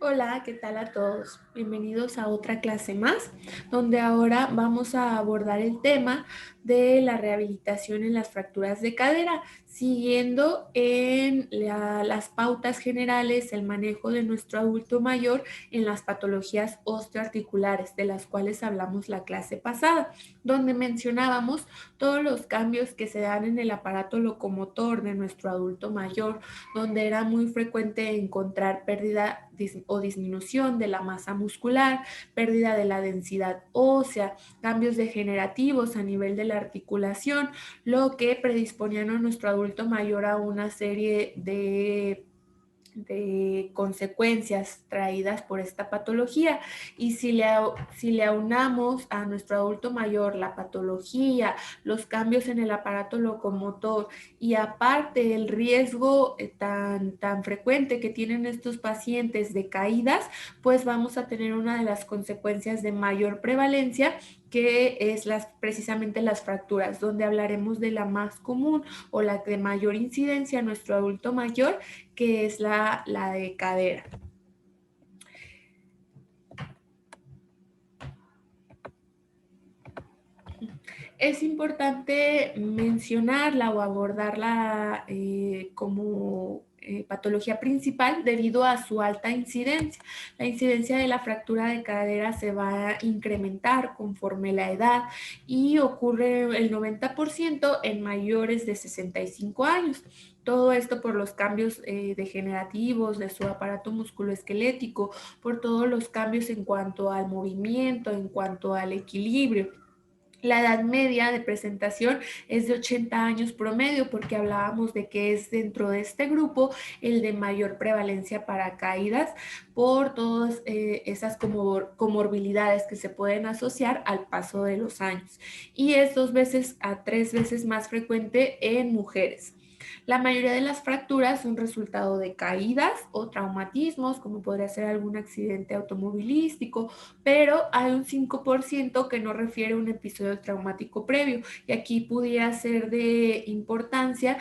Hola, ¿qué tal a todos? Bienvenidos a otra clase más, donde ahora vamos a abordar el tema de la rehabilitación en las fracturas de cadera, siguiendo en las pautas generales el manejo de nuestro adulto mayor en las patologías osteoarticulares, de las cuales hablamos la clase pasada, donde mencionábamos todos los cambios que se dan en el aparato locomotor de nuestro adulto mayor, donde era muy frecuente encontrar pérdida o disminución de la masa muscular, pérdida de la densidad ósea, cambios degenerativos a nivel de la articulación, lo que predisponían a nuestro adulto mayor a una serie de consecuencias traídas por esta patología. Y si le aunamos a nuestro adulto mayor la patología, los cambios en el aparato locomotor y aparte el riesgo tan frecuente que tienen estos pacientes de caídas, pues vamos a tener una de las consecuencias de mayor prevalencia, que es precisamente las fracturas, donde hablaremos de la más común o la de mayor incidencia en nuestro adulto mayor, que es la de cadera. Es importante mencionarla o abordarla como patología principal debido a su alta incidencia. La incidencia de la fractura de cadera se va a incrementar conforme la edad y ocurre el 90% en mayores de 65 años. Todo esto por los cambios degenerativos de su aparato musculoesquelético, por todos los cambios en cuanto al movimiento, en cuanto al equilibrio. La edad media de presentación es de 80 años promedio, porque hablábamos de que es dentro de este grupo el de mayor prevalencia para caídas por todas esas comorbilidades que se pueden asociar al paso de los años. Y es 2 veces a 3 veces más frecuente en mujeres. La mayoría de las fracturas son resultado de caídas o traumatismos, como podría ser algún accidente automovilístico, pero hay un 5% que no refiere a un episodio traumático previo. Y aquí pudiera ser de importancia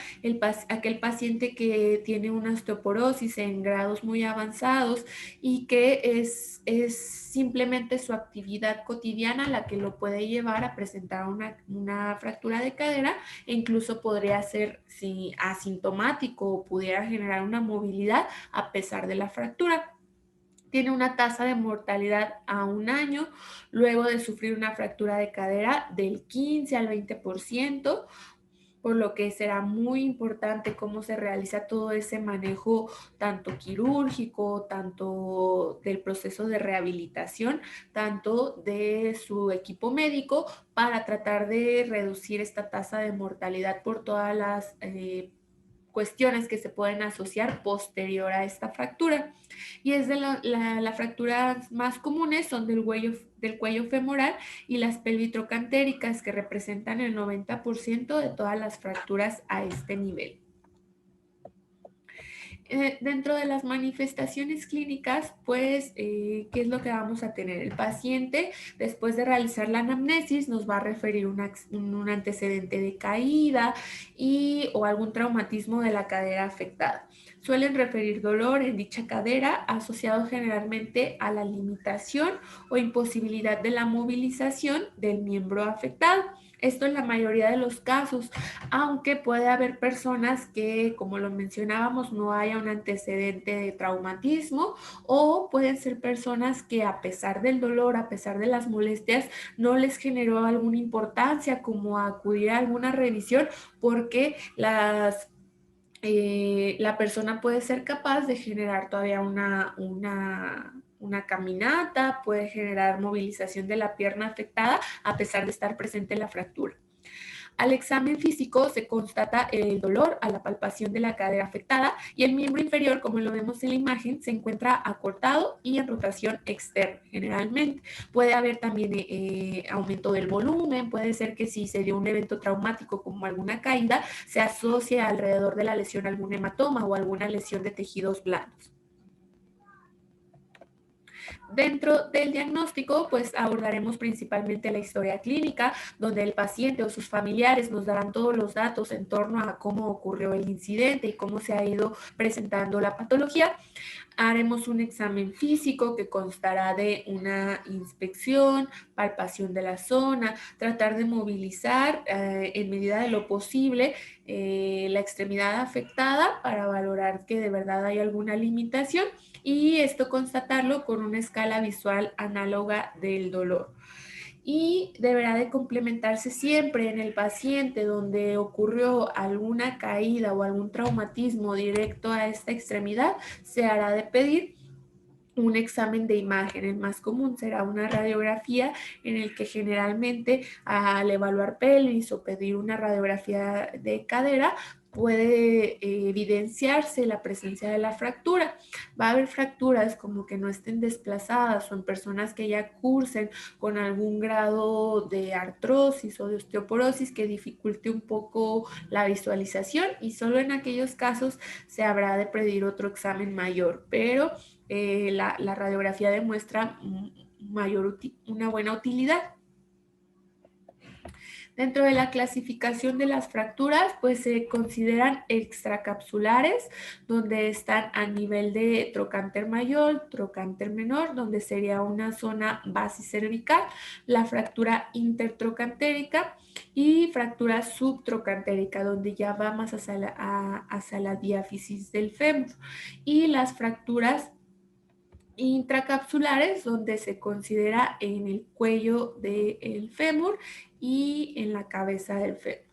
aquel paciente que tiene una osteoporosis en grados muy avanzados y que es simplemente su actividad cotidiana la que lo puede llevar a presentar una fractura de cadera, e incluso podría ser asintomático o pudiera generar una movilidad a pesar de la fractura. Tiene una tasa de mortalidad a un año luego de sufrir una fractura de cadera del 15 al 20%, por lo que será muy importante cómo se realiza todo ese manejo, tanto quirúrgico, tanto del proceso de rehabilitación, tanto de su equipo médico, para tratar de reducir esta tasa de mortalidad por todas las cuestiones que se pueden asociar posterior a esta fractura. Y es de las fracturas más comunes son del cuello femoral y las pelvitrocantéricas, que representan el 90% de todas las fracturas a este nivel. Dentro de las manifestaciones clínicas, pues, ¿qué es lo que vamos a tener? El paciente, después de realizar la anamnesis, nos va a referir un antecedente de caída o algún traumatismo de la cadera afectada. Suelen referir dolor en dicha cadera, asociado generalmente a la limitación o imposibilidad de la movilización del miembro afectado. Esto en la mayoría de los casos, aunque puede haber personas que, como lo mencionábamos, no haya un antecedente de traumatismo, o pueden ser personas que, a pesar del dolor, a pesar de las molestias, no les generó alguna importancia como acudir a alguna revisión, porque la persona puede ser capaz de generar todavía una caminata, puede generar movilización de la pierna afectada a pesar de estar presente la fractura. Al examen físico se constata el dolor a la palpación de la cadera afectada, y el miembro inferior, como lo vemos en la imagen, se encuentra acortado y en rotación externa generalmente. Puede haber también aumento del volumen, puede ser que si se dio un evento traumático como alguna caída, se asocie alrededor de la lesión algún hematoma o alguna lesión de tejidos blandos. Dentro del diagnóstico, pues abordaremos principalmente la historia clínica, donde el paciente o sus familiares nos darán todos los datos en torno a cómo ocurrió el incidente y cómo se ha ido presentando la patología. Haremos un examen físico que constará de una inspección, palpación de la zona, tratar de movilizar en medida de lo posible la extremidad afectada para valorar que de verdad hay alguna limitación y esto constatarlo con una escala visual análoga del dolor. Y deberá de complementarse siempre en el paciente donde ocurrió alguna caída o algún traumatismo directo a esta extremidad, se hará de pedir un examen de imagen. El más común será una radiografía en el que generalmente al evaluar pelvis o pedir una radiografía de cadera puede evidenciarse la presencia de la fractura. Va a haber fracturas como que no estén desplazadas o en personas que ya cursen con algún grado de artrosis o de osteoporosis que dificulte un poco la visualización y solo en aquellos casos se habrá de pedir otro examen mayor, pero la radiografía demuestra una buena utilidad. Dentro de la clasificación de las fracturas, pues se consideran extracapsulares, donde están a nivel de trocánter mayor, trocánter menor, donde sería una zona basicervical, la fractura intertrocantérica y fractura subtrocantérica, donde ya va más hacia la diáfisis del fémur, y las fracturas intracapsulares, donde se considera en el cuello del fémur y en la cabeza del fémur.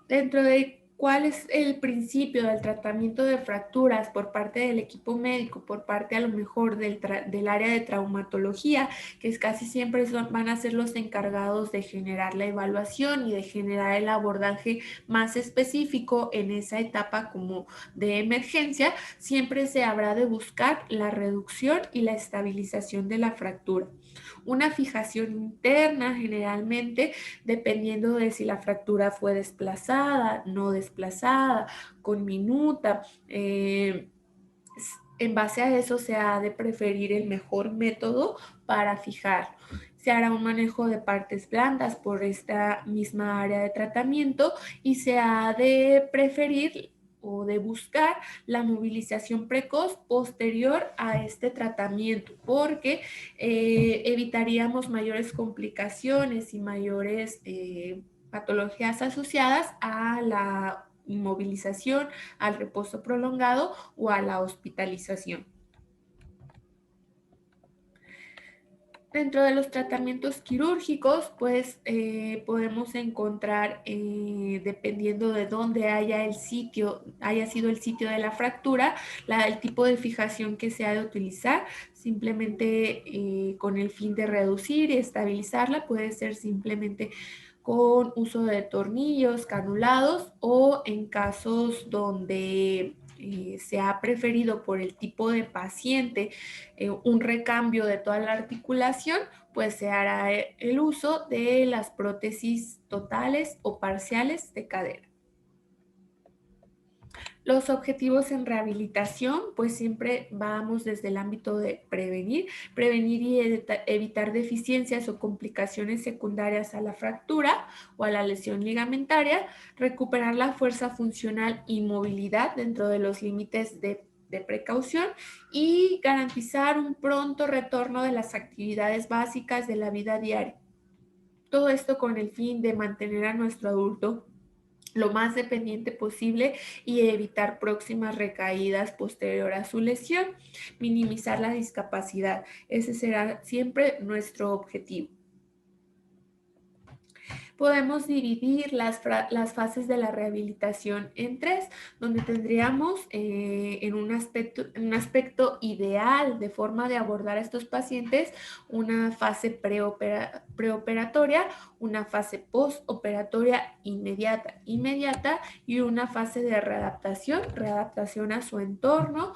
Dentro de cuál es el principio del tratamiento de fracturas por parte del equipo médico, por parte a lo mejor del área de traumatología, que es casi siempre van a ser los encargados de generar la evaluación y de generar el abordaje más específico en esa etapa como de emergencia, siempre se habrá de buscar la reducción y la estabilización de la fractura. Una fijación interna generalmente, dependiendo de si la fractura fue desplazada, no desplazada, con minuta. En base a eso se ha de preferir el mejor método para fijar. Se hará un manejo de partes blandas por esta misma área de tratamiento y se ha de preferir o de buscar la movilización precoz posterior a este tratamiento, porque evitaríamos mayores complicaciones y mayores patologías asociadas a la inmovilización, al reposo prolongado o a la hospitalización. Dentro de los tratamientos quirúrgicos, pues podemos encontrar, dependiendo de dónde haya sido el sitio de la fractura, el tipo de fijación que se ha de utilizar, simplemente con el fin de reducir y estabilizarla, puede ser simplemente con uso de tornillos, canulados o en casos donde se ha preferido por el tipo de paciente un recambio de toda la articulación, pues se hará el uso de las prótesis totales o parciales de cadera. Los objetivos en rehabilitación, pues siempre vamos desde el ámbito de prevenir y evitar deficiencias o complicaciones secundarias a la fractura o a la lesión ligamentaria, recuperar la fuerza funcional y movilidad dentro de los límites de precaución y garantizar un pronto retorno de las actividades básicas de la vida diaria. Todo esto con el fin de mantener a nuestro adulto lo más dependiente posible y evitar próximas recaídas posterior a su lesión, minimizar la discapacidad. Ese será siempre nuestro objetivo. Podemos dividir las fases de la rehabilitación en tres, donde tendríamos en un aspecto ideal de forma de abordar a estos pacientes una fase preoperatoria, una fase postoperatoria inmediata y una fase de readaptación a su entorno,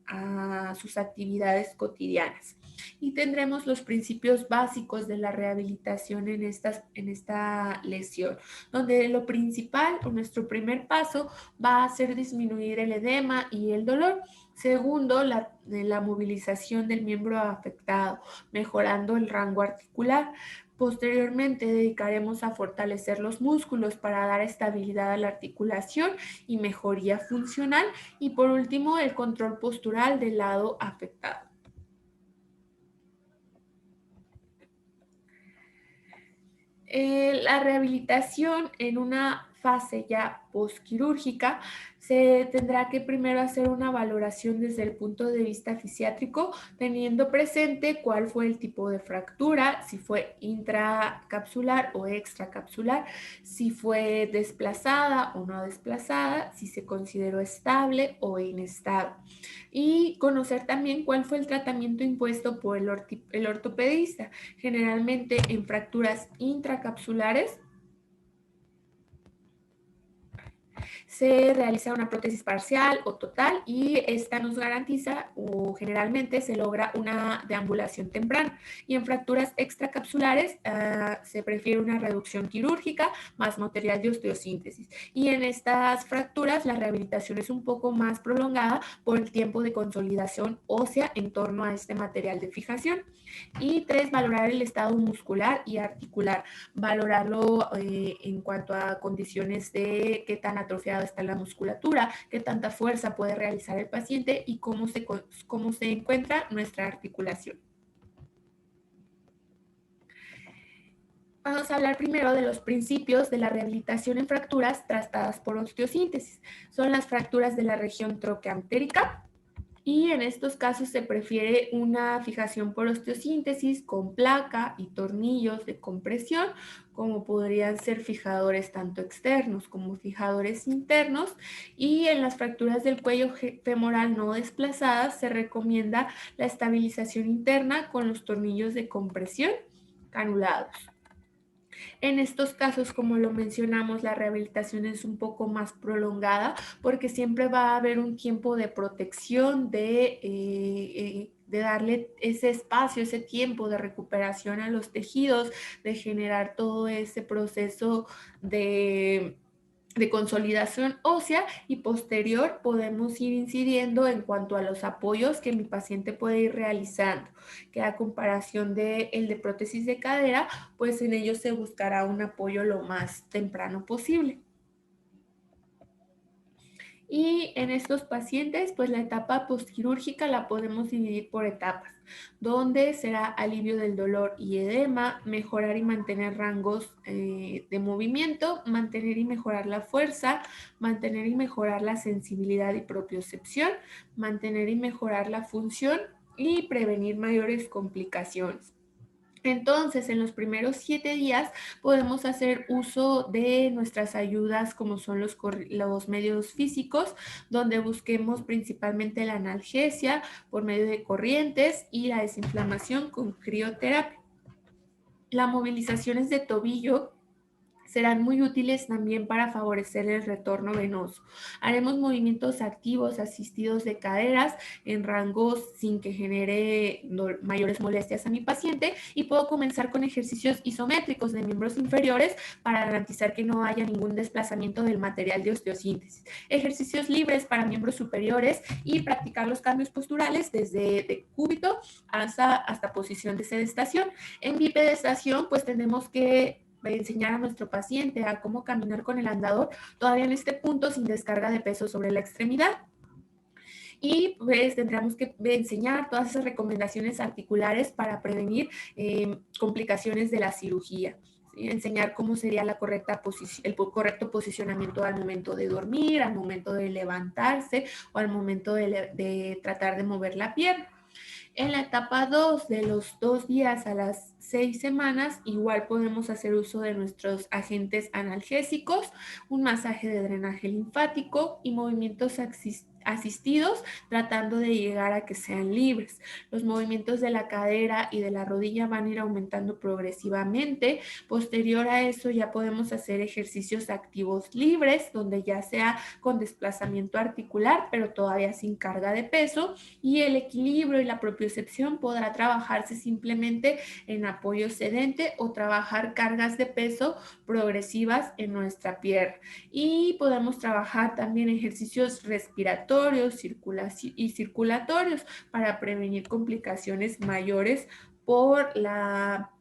a sus actividades cotidianas. Y tendremos los principios básicos de la rehabilitación en esta lesión, donde lo principal o nuestro primer paso va a ser disminuir el edema y el dolor. Segundo, la movilización del miembro afectado, mejorando el rango articular. Posteriormente dedicaremos a fortalecer los músculos para dar estabilidad a la articulación y mejoría funcional. Y por último, el control postural del lado afectado. La rehabilitación en una fase ya postquirúrgica se tendrá que primero hacer una valoración desde el punto de vista fisiátrico, teniendo presente cuál fue el tipo de fractura, si fue intracapsular o extracapsular, si fue desplazada o no desplazada, si se consideró estable o inestable. Y conocer también cuál fue el tratamiento impuesto por el ortopedista. Generalmente en fracturas intracapsulares se realiza una prótesis parcial o total y esta nos garantiza o generalmente se logra una deambulación temprana. Y en fracturas extracapsulares se prefiere una reducción quirúrgica más material de osteosíntesis. Y en estas fracturas la rehabilitación es un poco más prolongada por el tiempo de consolidación ósea en torno a este material de fijación. Y 3, valorar el estado muscular y articular, valorarlo en cuanto a condiciones de qué tan atrofiada está la musculatura, qué tanta fuerza puede realizar el paciente y cómo se encuentra nuestra articulación. Vamos a hablar primero de los principios de la rehabilitación en fracturas tratadas por osteosíntesis. Son las fracturas de la región troqueantérica, y en estos casos se prefiere una fijación por osteosíntesis con placa y tornillos de compresión, como podrían ser fijadores tanto externos como fijadores internos. Y en las fracturas del cuello femoral no desplazadas se recomienda la estabilización interna con los tornillos de compresión canulados. En estos casos, como lo mencionamos, la rehabilitación es un poco más prolongada porque siempre va a haber un tiempo de protección, de darle ese espacio, ese tiempo de recuperación a los tejidos, de generar todo ese proceso de consolidación ósea, y posterior podemos ir incidiendo en cuanto a los apoyos que mi paciente puede ir realizando, que a comparación de el de prótesis de cadera, pues en ellos se buscará un apoyo lo más temprano posible. Y en estos pacientes, pues la etapa postquirúrgica la podemos dividir por etapas, donde será alivio del dolor y edema, mejorar y mantener rangos de movimiento, mantener y mejorar la fuerza, mantener y mejorar la sensibilidad y propiocepción, mantener y mejorar la función y prevenir mayores complicaciones. Entonces, en los primeros 7 días podemos hacer uso de nuestras ayudas como son los medios físicos, donde busquemos principalmente la analgesia por medio de corrientes y la desinflamación con crioterapia. Las movilizaciones de tobillo serán muy útiles también para favorecer el retorno venoso. Haremos movimientos activos asistidos de caderas en rangos sin que genere mayores molestias a mi paciente, y puedo comenzar con ejercicios isométricos de miembros inferiores para garantizar que no haya ningún desplazamiento del material de osteosíntesis. Ejercicios libres para miembros superiores y practicar los cambios posturales desde decúbito hasta posición de sedestación. En bipedestación, pues tenemos que enseñar a nuestro paciente a cómo caminar con el andador, todavía en este punto sin descarga de peso sobre la extremidad. Y pues tendremos que enseñar todas esas recomendaciones articulares para prevenir complicaciones de la cirugía. ¿Sí? Enseñar cómo sería el correcto posicionamiento al momento de dormir, al momento de levantarse o al momento de tratar de mover la pierna. En la etapa 2, de los 2 días a las 6 semanas, igual podemos hacer uso de nuestros agentes analgésicos, un masaje de drenaje linfático y movimientos asistidos, tratando de llegar a que sean libres. Los movimientos de la cadera y de la rodilla van a ir aumentando progresivamente. Posterior a eso ya podemos hacer ejercicios activos libres, donde ya sea con desplazamiento articular, pero todavía sin carga de peso, y el equilibrio y la propiocepción podrá trabajarse simplemente en apoyo sedente o trabajar cargas de peso progresivas en nuestra pierna. Y podemos trabajar también ejercicios respiratorios y circulatorios para prevenir complicaciones mayores por la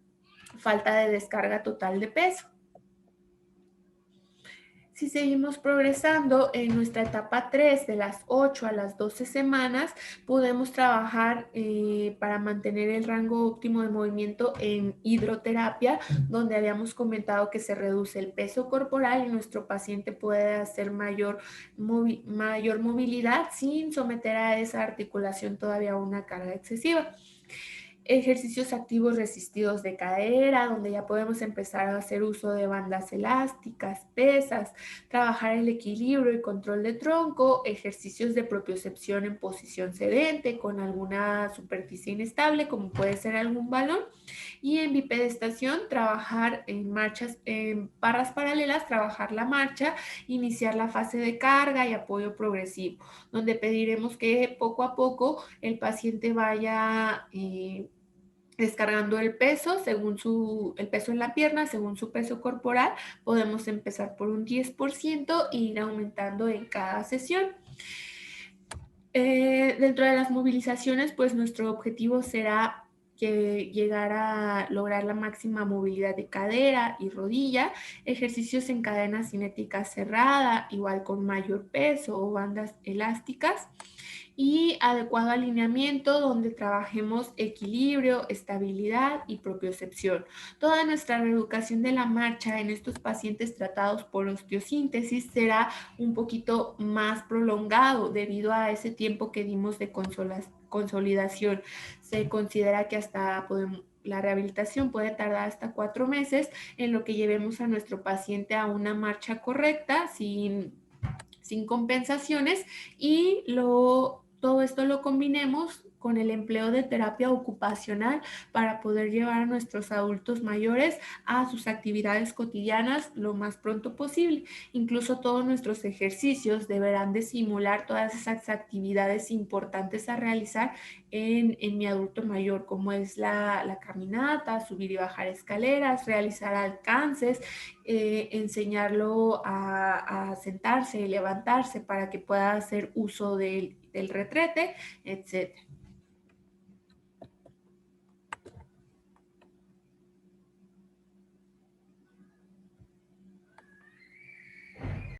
falta de descarga total de peso. Si seguimos progresando en nuestra etapa 3 de las 8 a las 12 semanas, podemos trabajar para mantener el rango óptimo de movimiento en hidroterapia, donde habíamos comentado que se reduce el peso corporal y nuestro paciente puede hacer mayor movilidad sin someter a esa articulación todavía a una carga excesiva. Ejercicios activos resistidos de cadera, donde ya podemos empezar a hacer uso de bandas elásticas, pesas, trabajar el equilibrio y control de tronco, ejercicios de propiocepción en posición sedente con alguna superficie inestable, como puede ser algún balón, y en bipedestación trabajar en marchas, en barras paralelas, trabajar la marcha, iniciar la fase de carga y apoyo progresivo, donde pediremos que poco a poco el paciente vaya descargando el peso según el peso en la pierna, según su peso corporal. Podemos empezar por un 10% e ir aumentando en cada sesión. Dentro de las movilizaciones, pues nuestro objetivo será que llegar a lograr la máxima movilidad de cadera y rodilla, ejercicios en cadena cinética cerrada, igual con mayor peso o bandas elásticas, y adecuado alineamiento donde trabajemos equilibrio, estabilidad y propiocepción. Toda nuestra reeducación de la marcha en estos pacientes tratados por osteosíntesis será un poquito más prolongado debido a ese tiempo que dimos de consolidación. Se considera que la rehabilitación puede tardar hasta 4 meses en lo que llevemos a nuestro paciente a una marcha correcta, sin compensaciones, y todo esto lo combinemos con el empleo de terapia ocupacional para poder llevar a nuestros adultos mayores a sus actividades cotidianas lo más pronto posible. Incluso todos nuestros ejercicios deberán de simular todas esas actividades importantes a realizar en mi adulto mayor, como es la caminata, subir y bajar escaleras, realizar alcances, enseñarlo a sentarse y levantarse para que pueda hacer uso del retrete, etc.